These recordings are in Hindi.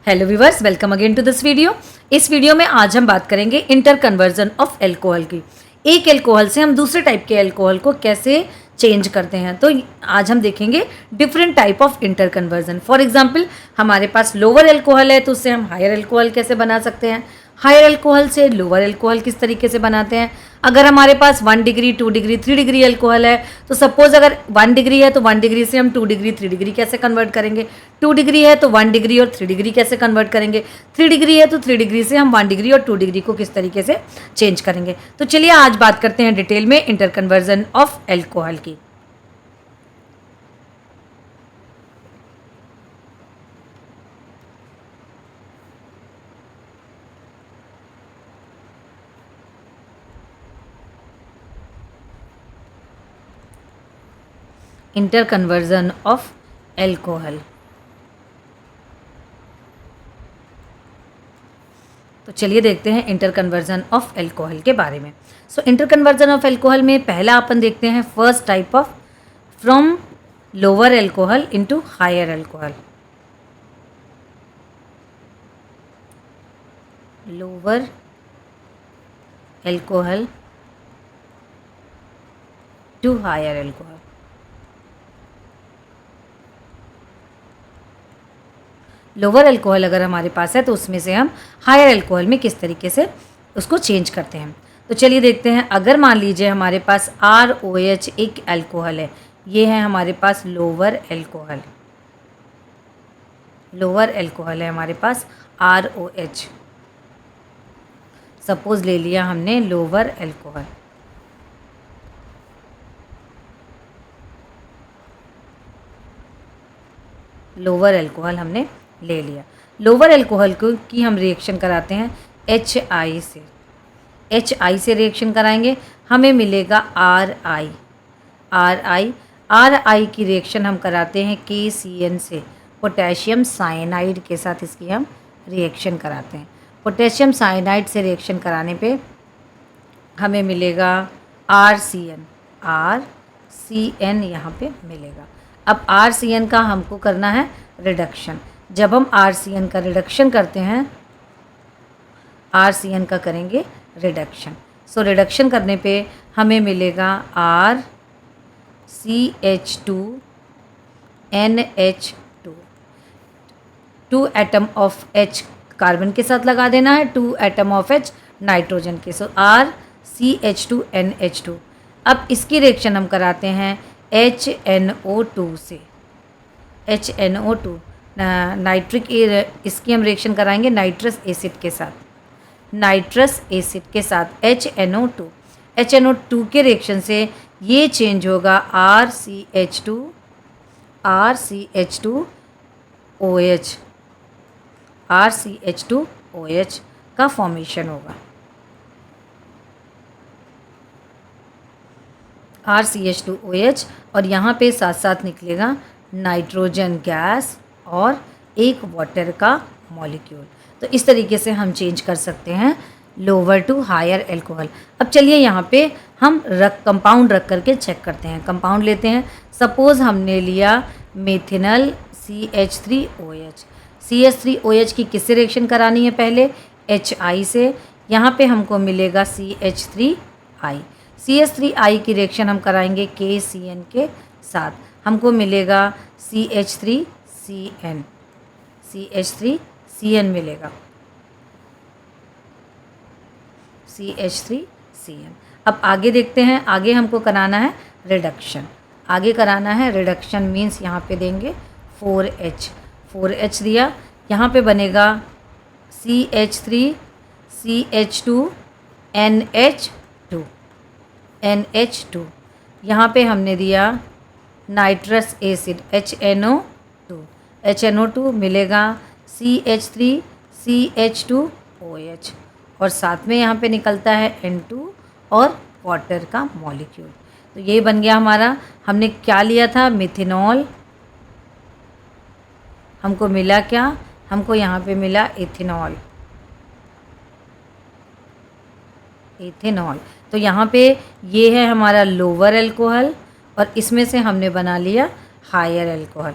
Hello viewers, welcome again to this video. इस वीडियो में आज हम बात करेंगे इंटर कन्वर्जन ऑफ एल्कोहल की। एक एल्कोहल से हम दूसरे टाइप के एल्कोहल को कैसे चेंज करते हैं। तो आज हम देखेंगे different type of inter conversion. For example, हमारे पास लोअर एल्कोहल है तो उससे हम हायर एल्कोहल कैसे बना सकते हैं, हायर एल्कोहल से लोअर एल्कोहल किस तरीके से बनाते हैं। अगर हमारे पास 1 डिग्री 2 डिग्री 3 डिग्री एल्कोहल है तो सपोज अगर 1 डिग्री है तो 1 डिग्री से हम 2 डिग्री 3 डिग्री कैसे कन्वर्ट करेंगे, 2 डिग्री है तो 1 डिग्री और 3 डिग्री कैसे कन्वर्ट करेंगे, 3 डिग्री है तो 3 डिग्री से हम 1 डिग्री और 2 डिग्री को किस तरीके से चेंज करेंगे। तो चलिए आज बात करते हैं डिटेल में इंटर कन्वर्जन ऑफ एल्कोहल की। Inter conversion of alcohol. तो चलिए देखते हैं इंटर कन्वर्जन ऑफ एल्कोहल के बारे में। So interconversion of alcohol में पहला अपन देखते हैं first type of from lower alcohol into higher alcohol. Lower alcohol to higher alcohol. Lower alcohol अगर हमारे पास है तो उसमें से हम हायर एल्कोहल में किस तरीके से उसको चेंज करते हैं। तो चलिए देखते हैं। अगर मान लीजिए हमारे पास ROH एक एल्कोहल है, ये है हमारे पास लोअर एल्कोहल। लोअर एल्कोहल है हमारे पास ROH। सपोज ले लिया हमने लोअर एल्कोहल। लोअर एल्कोहल हमने ले लिया। लोअर एल्कोहल को की हम रिएक्शन कराते हैं HI से। HI से रिएक्शन कराएंगे, हमें मिलेगा RI की रिएक्शन हम कराते हैं KCN से। पोटेशियम साइनाइड के साथ इसकी हम रिएक्शन कराते हैं। पोटेशियम साइनाइड से रिएक्शन कराने पे हमें मिलेगा RCN यहाँ पे मिलेगा। अब RCN का हमको करना है रिडक्शन। जब हम RCN का रिडक्शन करते हैं, RCN का करेंगे रिडक्शन। सो रिडक्शन करने पे हमें मिलेगा RCH2NH2। 2 atom of H carbon के साथ लगा देना है, 2 एटम ऑफ H नाइट्रोजन के। सो RCH2NH2। अब इसकी रिएक्शन हम कराते हैं HNO2 से। HNO2 नाइट्रिक इसकी हम रिएक्शन कराएंगे नाइट्रस एसिड के साथ। नाइट्रस एसिड के साथ HNO2 के रिएक्शन से ये चेंज होगा RCH2OH का फॉर्मेशन होगा। RCH2OH और यहाँ पे साथ साथ निकलेगा नाइट्रोजन गैस और एक वाटर का मॉलिक्यूल। तो इस तरीके से हम चेंज कर सकते हैं लोअर टू हायर एल्कोहल। अब चलिए यहाँ पे हम कंपाउंड रख करके चेक करते हैं। कंपाउंड लेते हैं। सपोज़ हमने लिया मेथिनल CH3OH। CH3OH की किससे रिएक्शन करानी है, पहले HI से। यहाँ पे हमको मिलेगा CH3I की रिएक्शन हम कराएंगे KCN के साथ। हमको मिलेगा CH3CN मिलेगा। CH3CN। अब आगे देखते हैं। आगे हमको कराना है रिडक्शन। आगे कराना है रिडक्शन मीन्स यहाँ पे देंगे 4H दिया। यहाँ पे बनेगा CH3CH2NH2। यहाँ पे हमने दिया नाइट्रस एसिड HNO2 मिलेगा CH3CH2OH और साथ में यहाँ पे निकलता है N2 और वाटर का मॉलिक्यूल। तो ये बन गया हमारा। हमने क्या लिया था, मिथेनॉल। हमको मिला क्या, हमको यहाँ पे मिला इथेनॉल। तो यहाँ पे ये है हमारा लोअर एल्कोहल और इसमें से हमने बना लिया हायर एल्कोहल।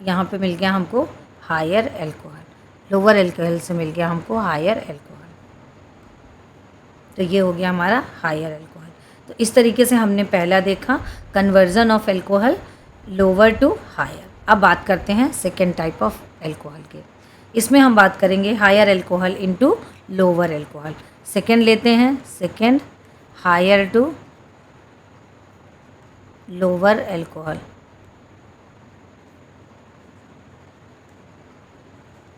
यहाँ पे मिल गया हमको हायर एल्कोहल, लोअर एल्कोहल से मिल गया हमको हायर एल्कोहल, तो ये हो गया हमारा हायर एल्कोहल। तो इस तरीके से हमने पहला देखा conversion of alcohol lower to higher. अब बात करते हैं सेकेंड टाइप ऑफ एल्कोहल के। इसमें हम बात करेंगे higher alcohol into lower alcohol. Second लेते हैं, second higher to lower alcohol,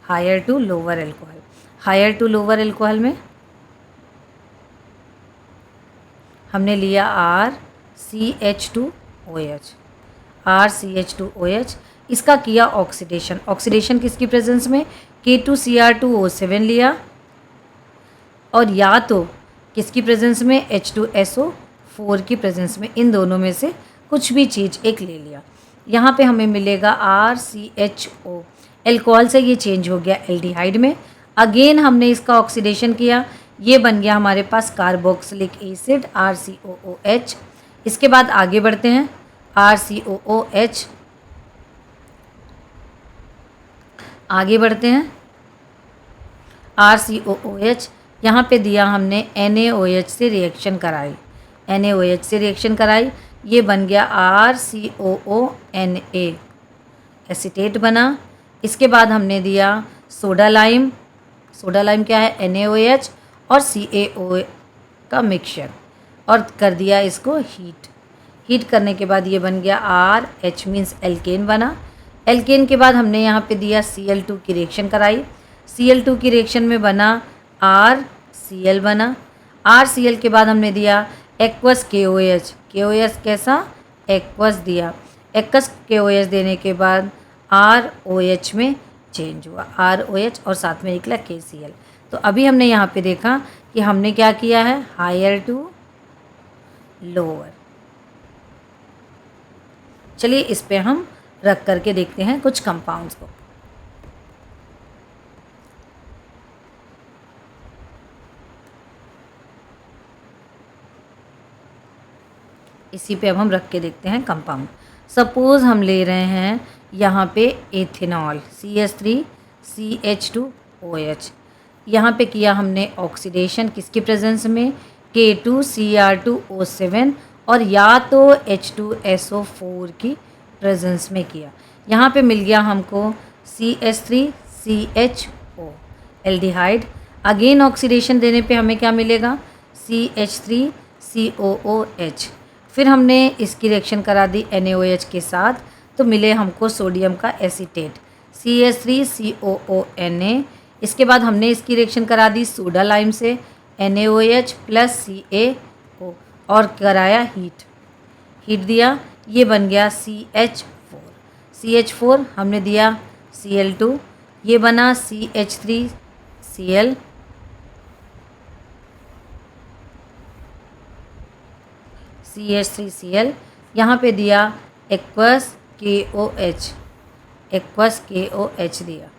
higher to lower alcohol. Higher to lower alcohol में हमने लिया RCH2OH, RCH2OH। इसका किया ऑक्सीडेशन, ऑक्सीडेशन किसकी प्रेजेंस में, K2Cr2O7 लिया, और या तो किसकी प्रेजेंस में, H2SO4 की प्रेजेंस में, इन दोनों में से कुछ भी चीज़ एक ले लिया। यहाँ पे हमें मिलेगा RCHO, एल्कोहल से ये चेंज हो गया एल्डिहाइड में। अगेन हमने इसका ऑक्सीडेशन किया, ये बन गया हमारे पास कार्बोक्सिलिक एसिड RCOOH। इसके बाद आगे बढ़ते हैं, RCOOH, आगे बढ़ते हैं, RCOOH यहाँ पे दिया हमने NaOH से रिएक्शन कराई, NaOH से रिएक्शन कराई, ये बन गया RCOONA, एसीटेट बना। इसके बाद हमने दिया सोडा लाइम, सोडा लाइम क्या है, NaOH और CaO का मिक्सचर, और कर दिया इसको हीट। हीट करने के बाद ये बन गया RH मीन्स एल्केन बना। एल्केन के बाद हमने यहाँ पे दिया Cl2 की रिएक्शन कराई, Cl2 की रिएक्शन में बना RCl बना। RCl के बाद हमने दिया एक्वस KOH, KOH कैसा, एक्वस दिया। एक्वस KOH देने के बाद ROH में चेंज हुआ, ROH, और साथ में निकला KCl। तो अभी हमने यहाँ पे देखा कि हमने क्या किया है, हायर टू लोअर। चलिए इस पे हम रख करके देखते हैं कुछ कंपाउंड्स को। इसी पे अब हम रख के देखते हैं कंपाउंड। सपोज़ हम ले रहे हैं यहाँ पे एथेनॉल CH3CH2OH। यहाँ पे किया हमने ऑक्सीडेशन किसकी प्रेजेंस में, K2Cr2O7 और या तो H2SO4 की प्रेजेंस में किया। यहाँ पे मिल गया हमको CH3CHO एल्डिहाइड। अगेन ऑक्सीडेशन देने पे हमें क्या मिलेगा, CH3COOH। फिर हमने इसकी रिएक्शन करा दी NaOH के साथ, तो मिले हमको सोडियम का एसीटेट CH3COONA। इसके बाद हमने इसकी रिएक्शन करा दी सोडा लाइम से NaOH प्लस CaO और कराया हीट, हीट दिया, ये बन गया CH4। CH4 हमने दिया Cl2, ये बना CH3Cl, CH3Cl। यहाँ पे दिया एक्वस KOH, एक्वस KOH दिया,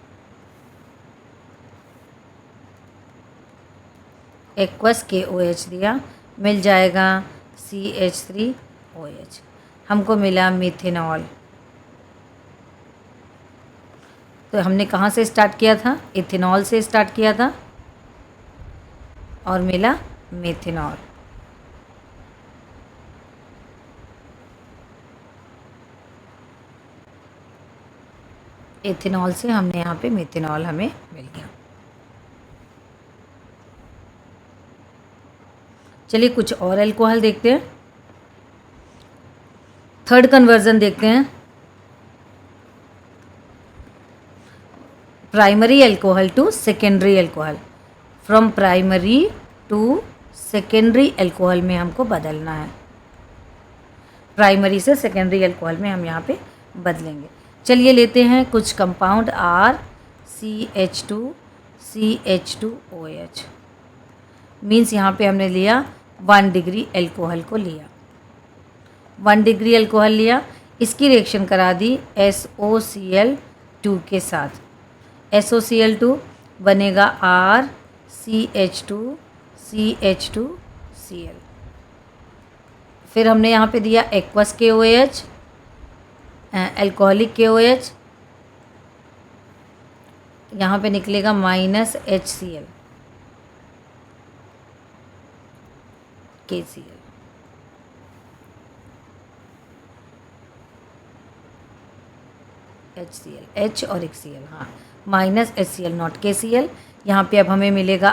एक्वस KOH दिया, मिल जाएगा CH3OH। हमको मिला मिथेनॉल। तो हमने कहाँ से स्टार्ट किया था, इथेनॉल से स्टार्ट किया था, और मिला मिथेनॉल। इथेनॉल से हमने यहाँ पे मिथेनॉल हमें मिल गया। चलिए कुछ और अल्कोहल देखते हैं। थर्ड कन्वर्जन देखते हैं, primary alcohol to secondary alcohol. From primary to secondary alcohol में हमको बदलना है, प्राइमरी से सेकेंडरी अल्कोहल में हम यहाँ पे बदलेंगे। चलिए लेते हैं कुछ कंपाउंड RCH2CH2OH मीन्स यहाँ पे हमने लिया 1 डिग्री अल्कोहल को लिया, 1 डिग्री अल्कोहल लिया, इसकी रिएक्शन करा दी SOCl2 के साथ। SOCl2 बनेगा RCH2CH2Cl। फिर हमने यहाँ पे दिया एक्वस KOH, अल्कोहलिक KOH, यहाँ पे निकलेगा -HCl KCl। HCl H और एक Cl, हाँ, -HCl नॉट KCl। यहाँ पे अब हमें मिलेगा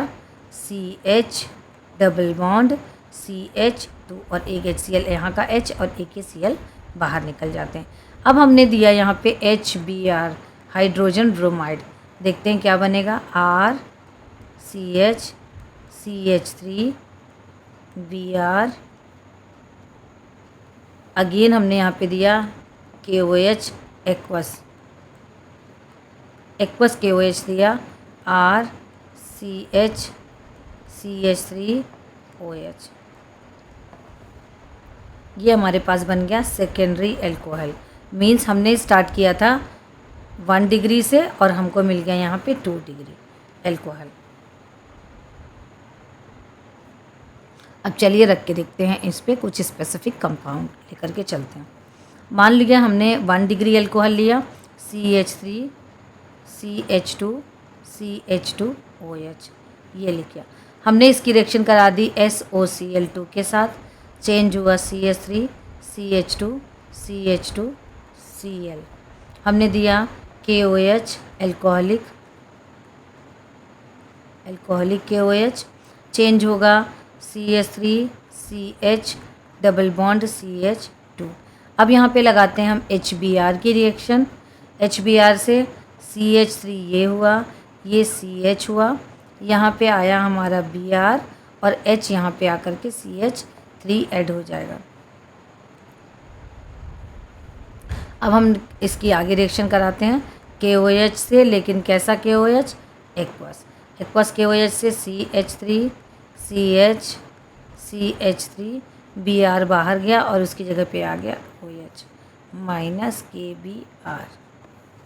RCH डबल बॉन्ड CH2 और एक HCl, यहाँ का H और एक Cl बाहर निकल जाते हैं। अब हमने दिया यहाँ पे HBr हाइड्रोजन ब्रोमाइड, देखते हैं क्या बनेगा। RCH CH3 Br, अगेन हमने यहाँ पे दिया KOH एक्वस KOH दिया, RCH CH3OH। ये हमारे पास बन गया सेकेंडरी एल्कोहल। मीन्स हमने स्टार्ट किया था 1 डिग्री से और हमको मिल गया यहाँ पे 2 डिग्री एल्कोहल। अब चलिए रख के देखते हैं इस पर कुछ स्पेसिफिक कंपाउंड लेकर के चलते हैं। मान लिया हमने 1 डिग्री एल्कोहल लिया, CH3 CH2 CH2OH, ये लिख लिया। हमने इसकी रिएक्शन करा दी SOCl2 के साथ, चेंज हुआ CH3 CH2 CH2 Cl। हमने दिया KOH एल्कोहलिक KOH, चेंज होगा CH3 CH double bond CH2। अब यहाँ पे लगाते हैं हम HBr की रिएक्शन। HBr से CH3 ये हुआ, ये CH हुआ, यहाँ पे आया हमारा Br और H यहाँ पे आकर के CH3 ऐड हो जाएगा। अब हम इसकी आगे रिएक्शन कराते हैं KOH से, लेकिन कैसा KOH? एक्वस KOH से CH3 CH3 Br बाहर गया और उसकी जगह पे आ गया OH -KBr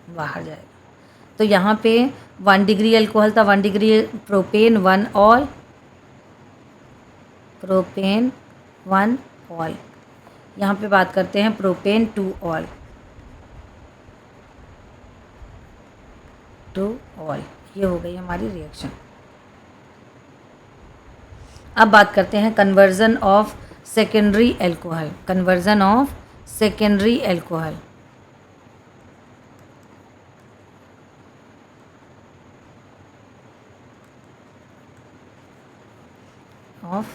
बाहर जाएगा। तो यहाँ पे 1 डिग्री अल्कोहल था, 1 degree propane 1 all, propane 1 all. यहाँ पे बात करते हैं प्रोपेन 2 ऑल, 2 ऑल। ये हो गई हमारी रिएक्शन। अब बात करते हैं conversion of secondary alcohol, conversion of secondary alcohol. Of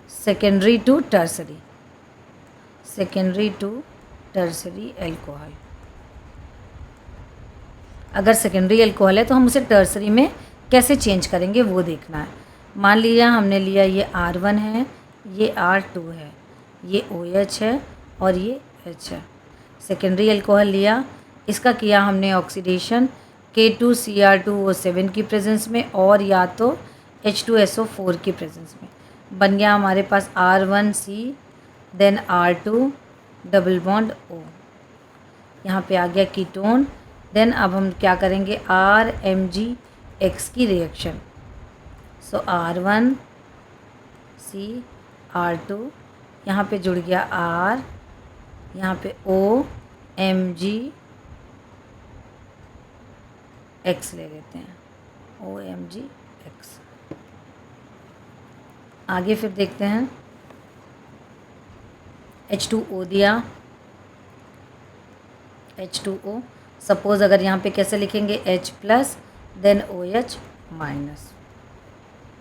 secondary to tertiary, secondary to tertiary alcohol. अगर सेकेंडरी एल्कोहल है तो हम उसे टर्सरी में कैसे चेंज करेंगे वो देखना है। मान लिया हमने लिया ये R1 है, ये R2 है, ये OH है और ये H है। सेकेंडरी एल्कोहल लिया, इसका किया हमने ऑक्सीडेशन K2Cr2O7 की प्रेजेंस में और या तो H2SO4 की प्रेजेंस में। बन गया हमारे पास R1C, then R2 double bond O, यहाँ पे आ गया कीटोन। देन अब हम क्या करेंगे, RMgX की रिएक्शन। सो R1C R2, यहाँ पे जुड़ गया R, यहाँ पे OMgX ले लेते हैं, OMgX। आगे फिर देखते हैं H2O दिया, H2O। सपोज़ अगर यहाँ पे कैसे लिखेंगे H+ देन OH माइनस,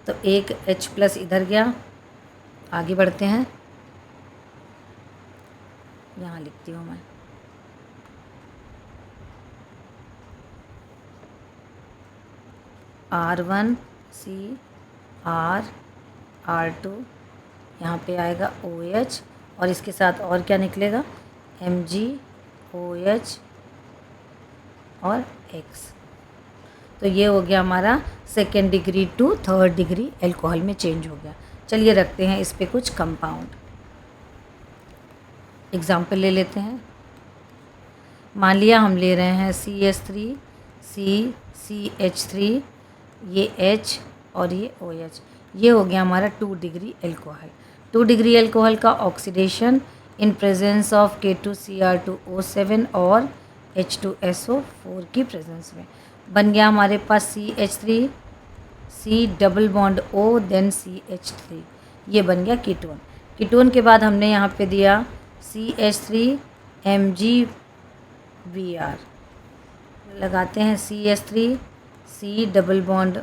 तो एक H+ इधर गया। आगे बढ़ते हैं, यहाँ लिखती हूँ मैं R1C R2, यहाँ पे आएगा OH और इसके साथ और क्या निकलेगा, MgOH और X। तो ये हो गया हमारा second degree to third degree alcohol में चेंज हो गया। चलिए रखते हैं इस पे कुछ कंपाउंड, एग्जाम्पल ले लेते हैं। मान लिया हम ले रहे हैं CH3 CH3, ये H और ये OH। ये हो गया हमारा 2 डिग्री एल्कोहल। 2 डिग्री एल्कोहल का oxidation in presence of K2Cr2O7 और H2SO4 की प्रेजेंस में। बन गया हमारे पास CH3, C double bond O then CH3, ये बन गया कीटोन। कीटोन के बाद हमने यहाँ पे दिया CH3 MgBr, लगाते हैं CH3, C double bond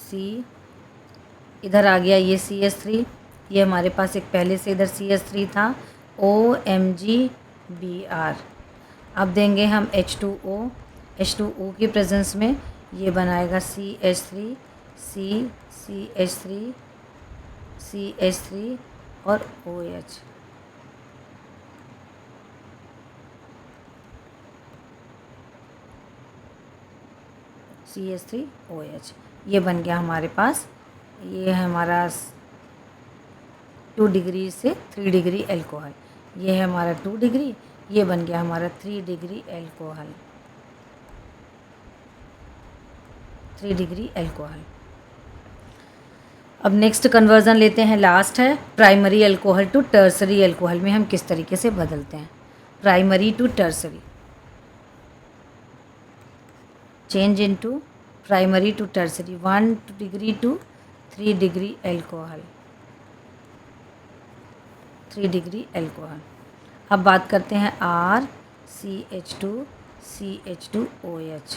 C, इधर आ गया ये CH3, ये हमारे पास एक पहले से इधर CH3 था, OMgBr। अब देंगे हम H2O, H2O की प्रेजेंस में ये बनाएगा CH3, C, CH3, CH3 और OH। CH3OH, ये बन गया हमारे पास। ये है हमारा 2 डिग्री से 3 डिग्री एल्कोहल, ये है हमारा 2 डिग्री, ये बन गया हमारा 3 डिग्री एल्कोहल, 3 डिग्री एल्कोहल। अब नेक्स्ट कन्वर्जन लेते हैं, लास्ट है primary alcohol to tertiary alcohol में हम किस तरीके से बदलते हैं। Primary to tertiary, change into primary to tertiary, 1 degree to 3 degree alcohol, 3 degree alcohol. अब बात करते हैं RCH2CH2OH,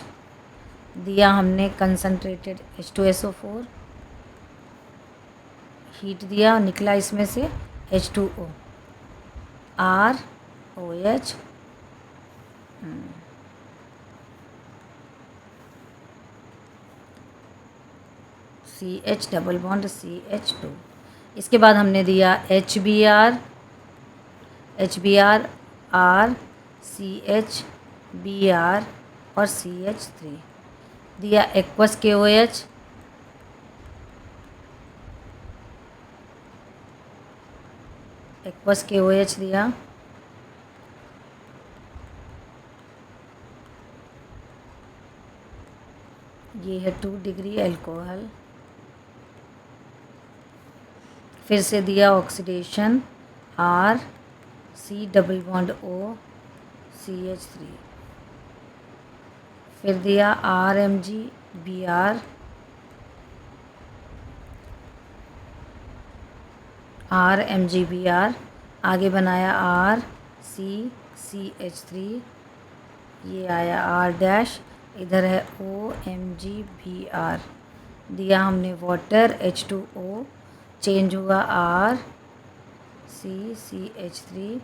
दिया हमने कंसनट्रेटेड H2SO4, हीट दिया, निकला इसमें से H2O, ROH, CH double bond CH2। इसके बाद हमने दिया HBr, R, CH, Br और CH3, दिया एक्वस KOH, एक्वस KOH दिया, ये है 2 डिग्री एल्कोहल। फिर से दिया oxidation, R, C double bond O, CH3, फिर दिया RMgBr, RMgBr, आगे बनाया R, C, CH3, ये आया R डैश, इधर है OMgBr, दिया हमने वाटर H2O, चेंज हुआ R, C, CH3,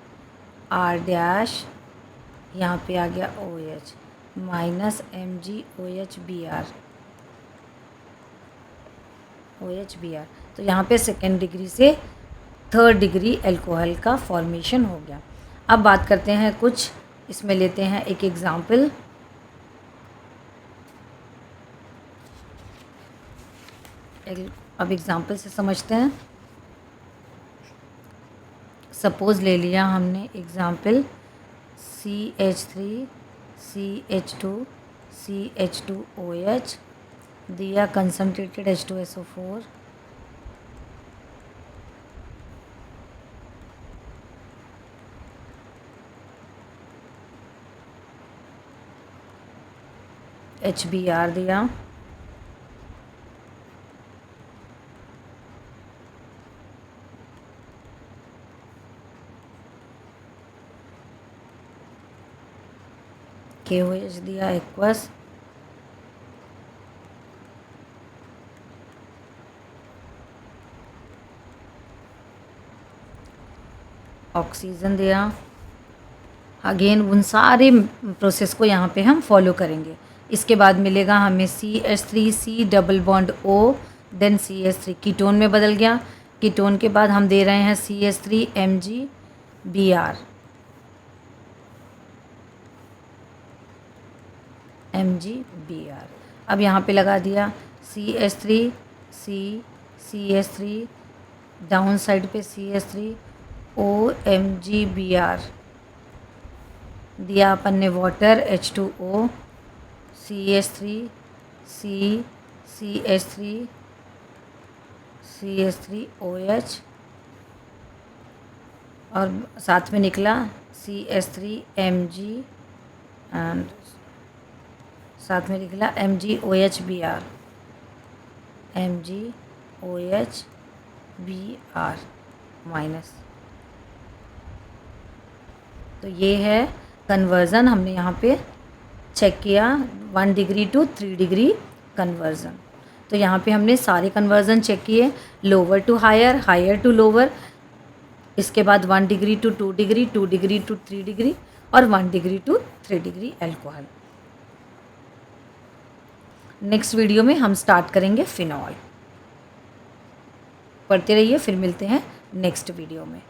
R dash, यहाँ पे आ गया OH माइनस MgOHBr, OHBr। तो यहाँ पे सेकेंड डिग्री से थर्ड डिग्री एल्कोहल का फॉर्मेशन हो गया। अब बात करते हैं कुछ, इसमें लेते हैं एक एग्जाम्पल। अब एग्जाम्पल से समझते हैं। सपोज़ ले लिया हमने एग्जाम्पल CH3, CH2, CH2OH, दिया कंसनट्रेटेड H2SO4, HBr दिया, KOH दिया एक्वस, ऑक्सीजन दिया। अगेन उन सारे प्रोसेस को यहाँ पे हम फॉलो करेंगे। इसके बाद मिलेगा हमें CH3, C double bond O, then CH3, ketone में बदल गया। कीटोन के बाद हम दे रहे हैं CH3 MgBr, अब यहाँ पे लगा दिया CH3, C, CH3, down side पे CH3, OMgBr, दिया अपन ने water H2O, CH3, C, CH3, CH3OH और साथ में निकला CH3Mg एंड साथ में निकला MgOH Br माइनस। तो ये है कन्वर्ज़न, हमने यहाँ पे चेक किया 1 डिग्री टू 3 डिग्री कन्वर्ज़न। तो यहाँ पे हमने सारे कन्वर्ज़न चेक किए, lower to higher, higher to lower, इसके बाद 1 degree to 2 degree, 2 degree to 3 degree और 1 degree to 3 degree alcohol. Next video में हम स्टार्ट करेंगे फिनॉल। पढ़ते रहिए, फिर मिलते हैं नेक्स्ट वीडियो में।